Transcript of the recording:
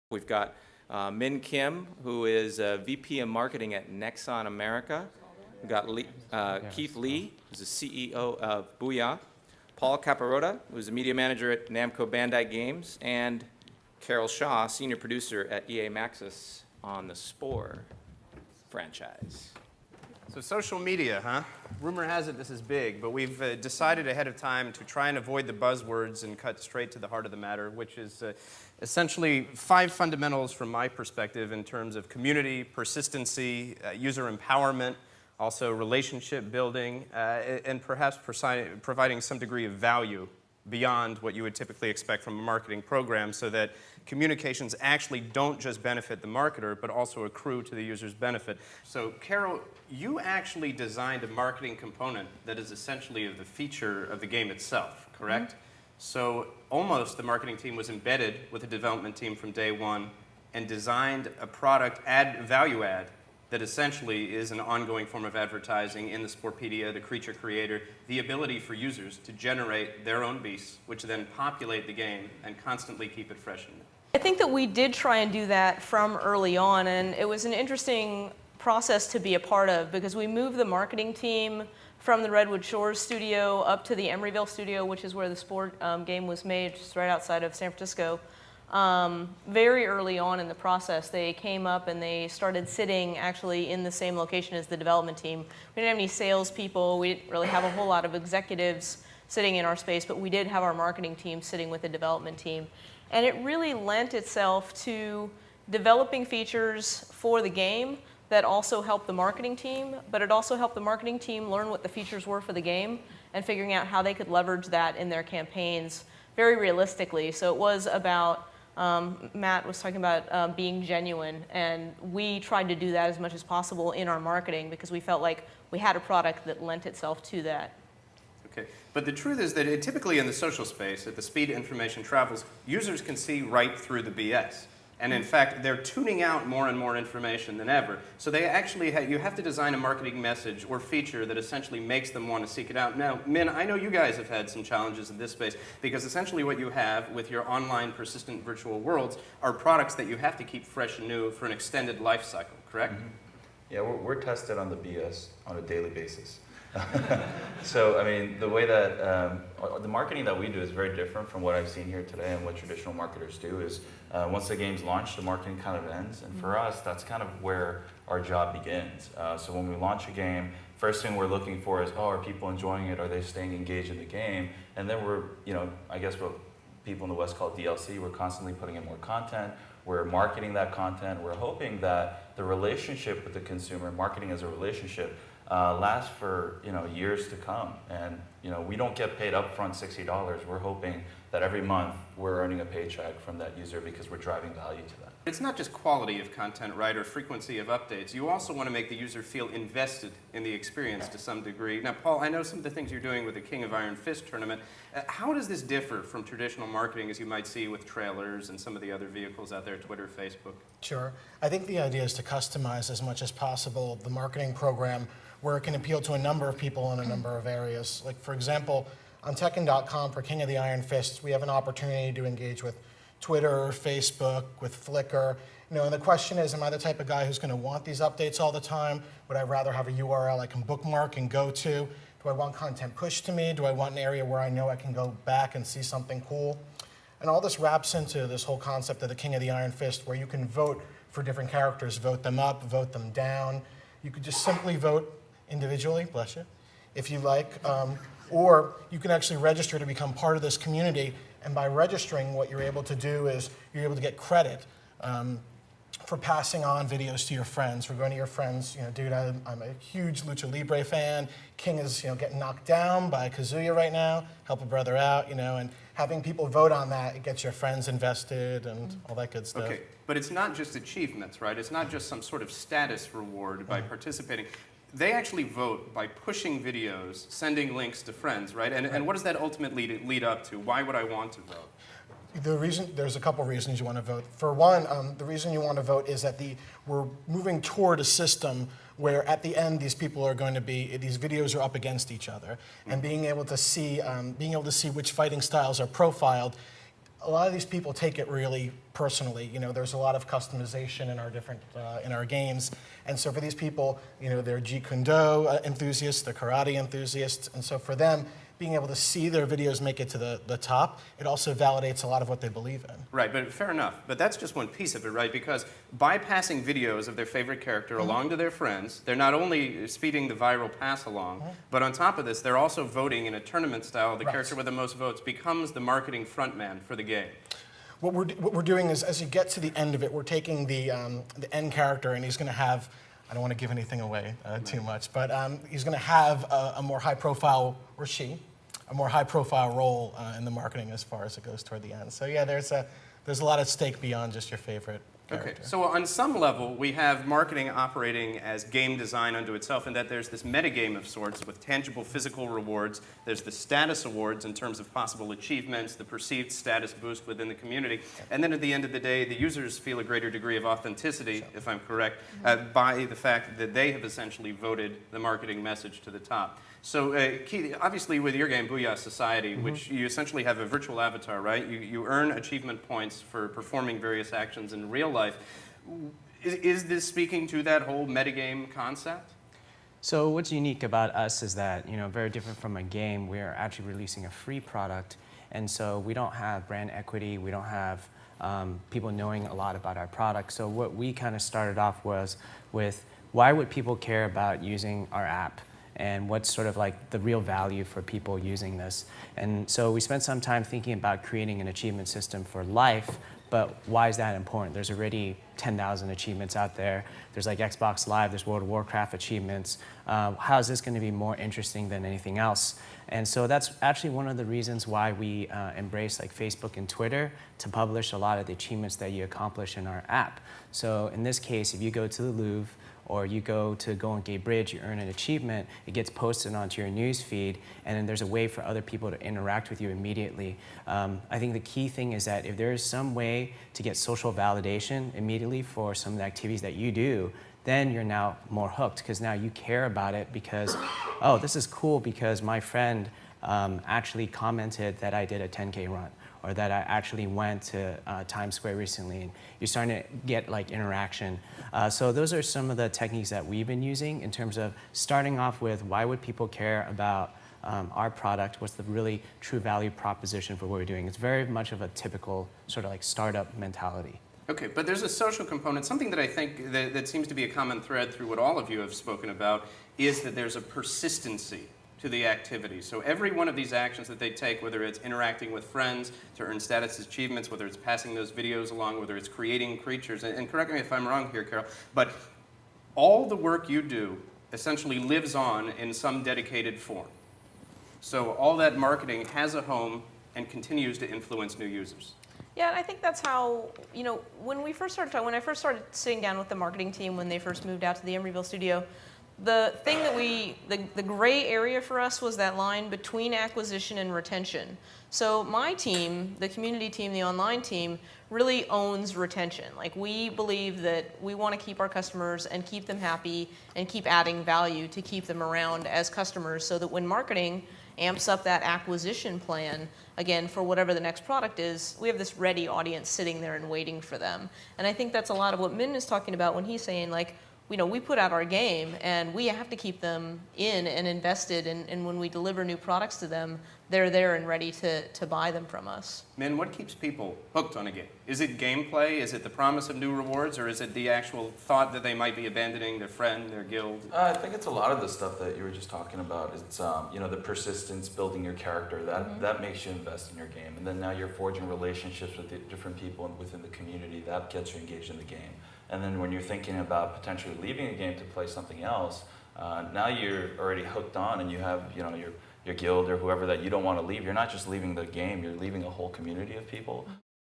We've got Min Kim, who is VP of Marketing at Nexon America. We've got Keith Lee, who's the CEO of Booyah. Paul Caparota, who's the media manager at Namco Bandai Games. And Carol Shaw, senior producer at EA Maxis on the Spore franchise. So social media, huh? Rumor has it this is big, but we've decided ahead of time to try and avoid the buzzwords and cut straight to the heart of the matter, which is essentially 5 fundamentals from my perspective in terms of community, persistency, user empowerment, also relationship building, and perhaps providing some degree of value beyond what you would typically expect from a marketing program so that communications actually don't just benefit the marketer, but also accrue to the user's benefit. So, Carol, you actually designed a marketing component that is essentially the feature of the game itself, correct? Mm-hmm. So, almost the marketing team was embedded with the development team from day one and designed a product value add that essentially is an ongoing form of advertising in the Sportpedia, the creature creator, the ability for users to generate their own beasts, which then populate the game and constantly keep it fresh. I think that we did try and do that from early on, and it was an interesting process to be a part of because we moved the marketing team from the Redwood Shores studio up to the Emeryville studio, which is where the Sport game was made, just right outside of San Francisco. Very early on in the process, they came up and they started sitting actually in the same location as the development team. We didn't have any salespeople. We didn't really have a whole lot of executives sitting in our space, but we did have our marketing team sitting with the development team. And it really lent itself to developing features for the game that also helped the marketing team, but it also helped the marketing team learn what the features were for the game and figuring out how they could leverage that in their campaigns very realistically. So it was about Matt was talking about being genuine, and we tried to do that as much as possible in our marketing because we felt like we had a product that lent itself to that. Okay, but the truth is that typically in the social space, at the speed information travels, users can see right through the BS. And in fact, they're tuning out more and more information than ever. So they actually you have to design a marketing message or feature that essentially makes them want to seek it out. Now, Min, I know you guys have had some challenges in this space because essentially what you have with your online persistent virtual worlds are products that you have to keep fresh and new for an extended life cycle, correct? Mm-hmm. Yeah, we're tested on the BS on a daily basis. So, I mean, the way that the marketing that we do is very different from what I've seen here today and what traditional marketers do is once the game's launched, the marketing kind of ends. And for us, that's kind of where our job begins. So when we launch a game, first thing we're looking for is, are people enjoying it? Are they staying engaged in the game? And then we're, I guess what people in the West call DLC, we're constantly putting in more content. We're marketing that content. We're hoping that the relationship with the consumer, marketing as a relationship, lasts for years to come, and we don't get paid upfront $60. We're hoping that every month we're earning a paycheck from that user because we're driving value to them. It's not just quality of content, right, or frequency of updates. You also want to make the user feel invested in the experience to some degree. Now, Paul, I know some of the things you're doing with the King of Iron Fist tournament. How does this differ from traditional marketing as you might see with trailers and some of the other vehicles out there, Twitter, Facebook? Sure. I think the idea is to customize as much as possible the marketing program where it can appeal to a number of people in a number of areas. Like, for example, on Tekken.com for King of the Iron Fist, we have an opportunity to engage with Twitter, Facebook, with Flickr. And the question is, am I the type of guy who's going to want these updates all the time? Would I rather have a URL I can bookmark and go to? Do I want content pushed to me? Do I want an area where I know I can go back and see something cool? And all this wraps into this whole concept of the King of the Iron Fist, where you can vote for different characters, vote them up, vote them down. You could just simply vote individually, bless you, if you like, or you can actually register to become part of this community. And by registering, what you're able to do is you're able to get credit for passing on videos to your friends, for going to your friends, dude, I'm a huge Lucha Libre fan. King is, getting knocked down by Kazuya right now. Help a brother out, and having people vote on that, it gets your friends invested and all that good stuff. Okay, but it's not just achievements, right? It's not just some sort of status reward by participating. They actually vote by pushing videos, sending links to friends, right? And what does that ultimately lead up to? Why would I want to vote? There's a couple reasons you want to vote. For one, the reason you want to vote is that we're moving toward a system where at the end these videos are up against each other, and being able to see which fighting styles are profiled a lot of these people take it really personally. You know, there's a lot of customization in our different in our games, and so for these people, you know, they're Jeet Kune Do enthusiasts, they're karate enthusiasts, and so for them, being able to see their videos make it to the top, it also validates a lot of what they believe in. Right, but fair enough. But that's just one piece of it, right? Because bypassing videos of their favorite character along to their friends, they're not only speeding the viral pass along, but on top of this, they're also voting in a tournament style. The Right. character with the most votes becomes the marketing frontman for the game. What we're doing is, as you get to the end of it, we're taking the end character, and he's going to have, I don't want to give anything away too much, but he's going to have a more high profile, or she, a more high profile role in the marketing as far as it goes toward the end. So yeah, there's a lot at stake beyond just your favorite character. Okay, so on some level, we have marketing operating as game design unto itself, in that there's this metagame of sorts with tangible physical rewards. There's the status awards in terms of possible achievements, the perceived status boost within the community. And then at the end of the day, the users feel a greater degree of authenticity, if I'm correct, by the fact that they have essentially voted the marketing message to the top. So, Keith, obviously with your game, Booyah Society, which you essentially have a virtual avatar, right? You earn achievement points for performing various actions in real life. Is this speaking to that whole metagame concept? So what's unique about us is that, you know, very different from a game, we're actually releasing a free product, and so we don't have brand equity, we don't have people knowing a lot about our product. So what we kind of started off was with, why would people care about using our app? And what's sort of like the real value for people using this. And so we spent some time thinking about creating an achievement system for life, but why is that important? There's already 10,000 achievements out there. There's like Xbox Live, there's World of Warcraft achievements. How is this going to be more interesting than anything else? And so that's actually one of the reasons why we embrace like Facebook and Twitter to publish a lot of the achievements that you accomplish in our app. So in this case, if you go to the Louvre, or you go to Golden Gate Bridge, you earn an achievement, it gets posted onto your news feed, and then there's a way for other people to interact with you immediately. I think the key thing is that if there is some way to get social validation immediately for some of the activities that you do, then you're now more hooked, because now you care about it because, oh, this is cool because my friend actually commented that I did a 10K run, or that I actually went to Times Square recently, and you're starting to get like interaction. So those are some of the techniques that we've been using in terms of starting off with, why would people care about our product? What's the really true value proposition for what we're doing? It's very much of a typical sort of like startup mentality. Okay, but there's a social component. Something that I think that seems to be a common thread through what all of you have spoken about is that there's a persistency to the activity. So every one of these actions that they take, whether it's interacting with friends to earn status achievements, whether it's passing those videos along, whether it's creating creatures, and correct me if I'm wrong here, Carol, but all the work you do essentially lives on in some dedicated form. So all that marketing has a home and continues to influence new users. Yeah, and I think that's how, you know, when I first started sitting down with the marketing team when they first moved out to the Emeryville studio, the thing that the gray area for us was that line between acquisition and retention. So my team, the community team, the online team, really owns retention. Like, we believe that we want to keep our customers and keep them happy and keep adding value to keep them around as customers, so that when marketing amps up that acquisition plan, again, for whatever the next product is, we have this ready audience sitting there and waiting for them. And I think that's a lot of what Min is talking about when he's saying, like, you know, we put out our game and we have to keep them in and invested, and when we deliver new products to them, they're there and ready to buy them from us. Min, what keeps people hooked on a game? Is it gameplay? Is it the promise of new rewards? Or is it the actual thought that they might be abandoning their friend, their guild? I think it's a lot of the stuff that you were just talking about. It's you know, the persistence, building your character, that makes you invest in your game. And then now you're forging relationships with the different people within the community. That gets you engaged in the game. And then when you're thinking about potentially leaving a game to play something else, now you're already hooked on, and you have, you know, your guild or whoever that you don't want to leave. You're not just leaving the game, you're leaving a whole community of people.